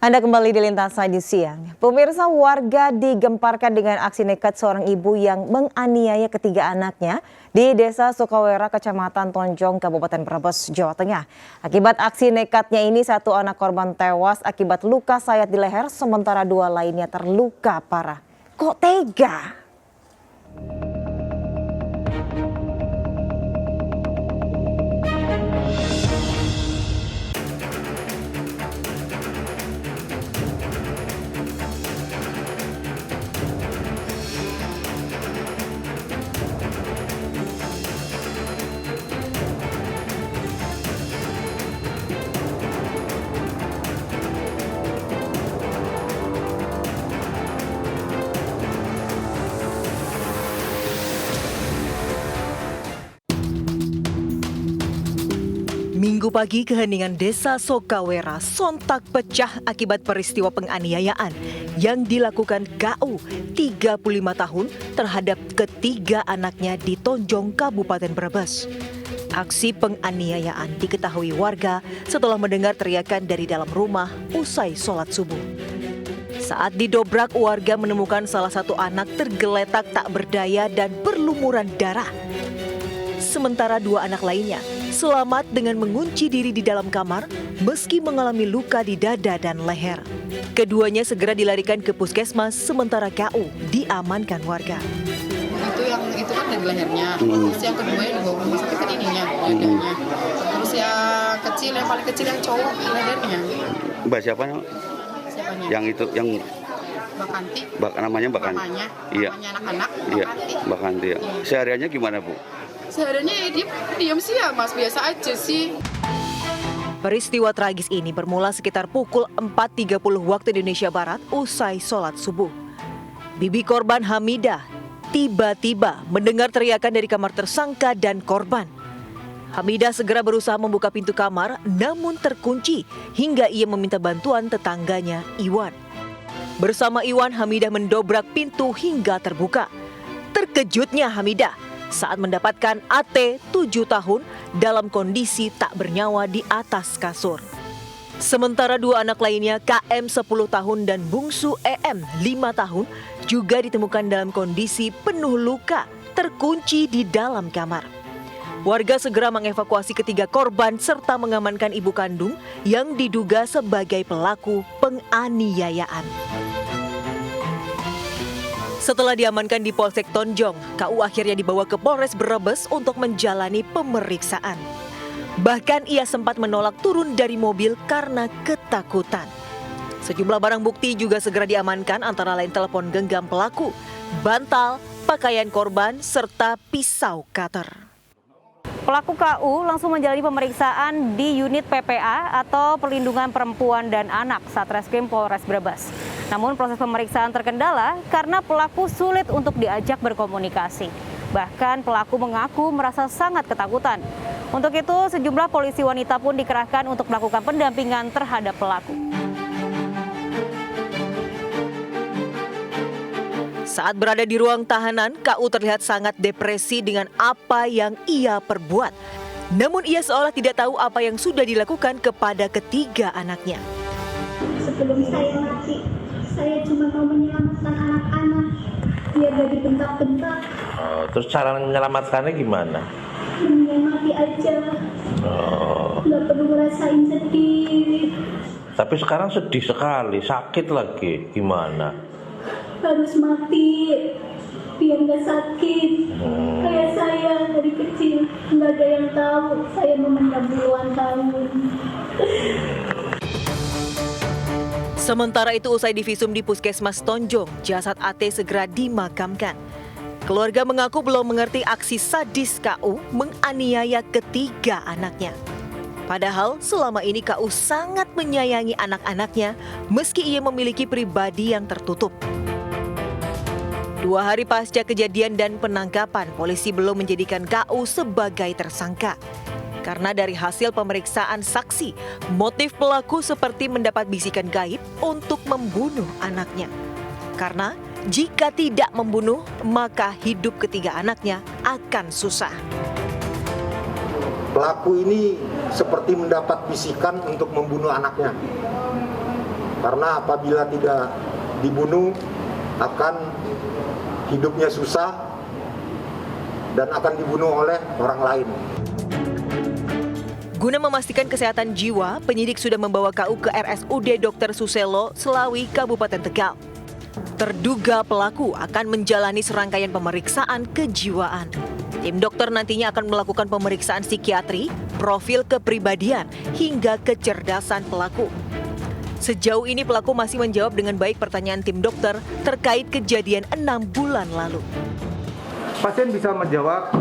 Anda kembali di Lintas Tadi Siang. Pemirsa, warga digemparkan dengan aksi nekat seorang ibu yang menganiaya ketiga anaknya di Desa Sukawera, Kecamatan Tonjong, Kabupaten Brebes, Jawa Tengah. Akibat aksi nekatnya ini, satu anak korban tewas akibat luka sayat di leher, sementara dua lainnya terluka parah. Kok tega? Minggu pagi, keheningan Desa Sukawera sontak pecah akibat peristiwa penganiayaan yang dilakukan KU 35 tahun terhadap ketiga anaknya di Tonjong, Kabupaten Brebes. Aksi penganiayaan diketahui warga setelah mendengar teriakan dari dalam rumah usai sholat subuh. Saat didobrak, warga menemukan salah satu anak tergeletak tak berdaya dan berlumuran darah. Sementara dua anak lainnya selamat dengan mengunci diri di dalam kamar meski mengalami luka di dada dan leher. Keduanya segera dilarikan ke puskesmas, sementara KU diamankan warga. Itu kan dari lehernya. Terus yang kedua yang dibawa rumah sakit kan ininya, dadanya. Terus yang paling kecil yang cowok lehernya. Mbak siapa? Siapanya? Yang itu yang Mbak Kanti. namanya Mbak Kanti. Iya. Namanya anak-anak Iya. Kanti. Mbak Kanti. Ya. Iya. Sehariannya gimana, Bu? Sehariannya dia diam sih ya, Mas, biasa aja sih. Peristiwa tragis ini bermula sekitar pukul 4.30 waktu Indonesia Barat usai sholat subuh. Bibi korban Hamidah tiba-tiba mendengar teriakan dari kamar tersangka dan korban. Hamidah segera berusaha membuka pintu kamar namun terkunci hingga ia meminta bantuan tetangganya Iwan. Bersama Iwan, Hamidah mendobrak pintu hingga terbuka. Terkejutnya Hamidah saat mendapatkan AT 7 tahun dalam kondisi tak bernyawa di atas kasur. Sementara dua anak lainnya, KM 10 tahun dan bungsu EM 5 tahun, juga ditemukan dalam kondisi penuh luka, terkunci di dalam kamar. Warga segera mengevakuasi ketiga korban serta mengamankan ibu kandung yang diduga sebagai pelaku penganiayaan. Setelah diamankan di Polsek Tonjong, KU akhirnya dibawa ke Polres Brebes untuk menjalani pemeriksaan. Bahkan ia sempat menolak turun dari mobil karena ketakutan. Sejumlah barang bukti juga segera diamankan, antara lain telepon genggam pelaku, bantal, pakaian korban, serta pisau cutter. Pelaku KU langsung menjalani pemeriksaan di unit PPA atau Perlindungan Perempuan dan Anak Satreskrim Polres Brebes. Namun proses pemeriksaan terkendala karena pelaku sulit untuk diajak berkomunikasi. Bahkan pelaku mengaku merasa sangat ketakutan. Untuk itu sejumlah polisi wanita pun dikerahkan untuk melakukan pendampingan terhadap pelaku. Saat berada di ruang tahanan, KU terlihat sangat depresi dengan apa yang ia perbuat. Namun ia seolah tidak tahu apa yang sudah dilakukan kepada ketiga anaknya. Sebelum saya mati, saya cuma mau menyelamatkan anak-anak biar gak dibentak-bentak. Terus cara menyelamatkannya gimana? Mendingan mati aja. Gak perlu ngerasain sedih. Tapi sekarang sedih sekali, sakit lagi. Gimana? Harus mati biar gak sakit. Kayak saya dari kecil gak ada yang tahu saya memendam puluhan tahun. Sementara itu usai divisum di Puskesmas Tonjong, jasad AT segera dimakamkan. Keluarga mengaku belum mengerti aksi sadis KU menganiaya ketiga anaknya. Padahal selama ini KU sangat menyayangi anak-anaknya meski ia memiliki pribadi yang tertutup. 2 hari pasca kejadian dan penangkapan, polisi belum menjadikan KU sebagai tersangka. Karena dari hasil pemeriksaan saksi, motif pelaku seperti mendapat bisikan gaib untuk membunuh anaknya. Karena jika tidak membunuh, maka hidup ketiga anaknya akan susah. Pelaku ini seperti mendapat bisikan untuk membunuh anaknya. Karena apabila tidak dibunuh akan hidupnya susah dan akan dibunuh oleh orang lain. Guna memastikan kesehatan jiwa, penyidik sudah membawa KU ke RSUD Dr. Suselo, Selawi, Kabupaten Tegal. Terduga pelaku akan menjalani serangkaian pemeriksaan kejiwaan. Tim dokter nantinya akan melakukan pemeriksaan psikiatri, profil kepribadian, hingga kecerdasan pelaku. Sejauh ini pelaku masih menjawab dengan baik pertanyaan tim dokter terkait kejadian 6 bulan lalu. Pasien bisa menjawab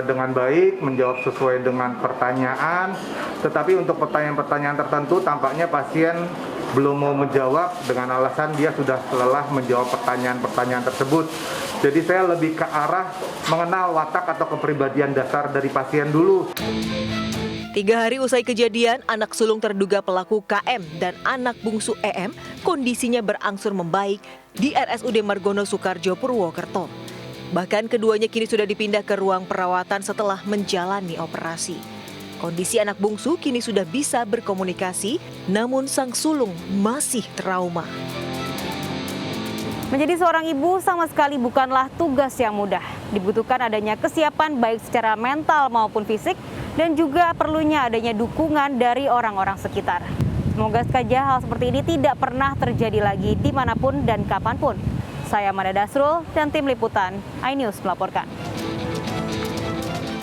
dengan baik, menjawab sesuai dengan pertanyaan, tetapi untuk pertanyaan-pertanyaan tertentu tampaknya pasien belum mau menjawab dengan alasan dia sudah lelah menjawab pertanyaan-pertanyaan tersebut. Jadi saya lebih ke arah mengenal watak atau kepribadian dasar dari pasien dulu. 3 hari usai kejadian, anak sulung terduga pelaku KM dan anak bungsu EM kondisinya berangsur membaik di RSUD Margono Soekarjo, Purwokerto. Bahkan keduanya kini sudah dipindah ke ruang perawatan setelah menjalani operasi. Kondisi anak bungsu kini sudah bisa berkomunikasi, namun sang sulung masih trauma. Menjadi seorang ibu sama sekali bukanlah tugas yang mudah. Dibutuhkan adanya kesiapan baik secara mental maupun fisik, dan juga perlunya adanya dukungan dari orang-orang sekitar. Semoga saja hal seperti ini tidak pernah terjadi lagi dimanapun dan kapanpun. Saya Mada Dasrul dan tim liputan iNews melaporkan.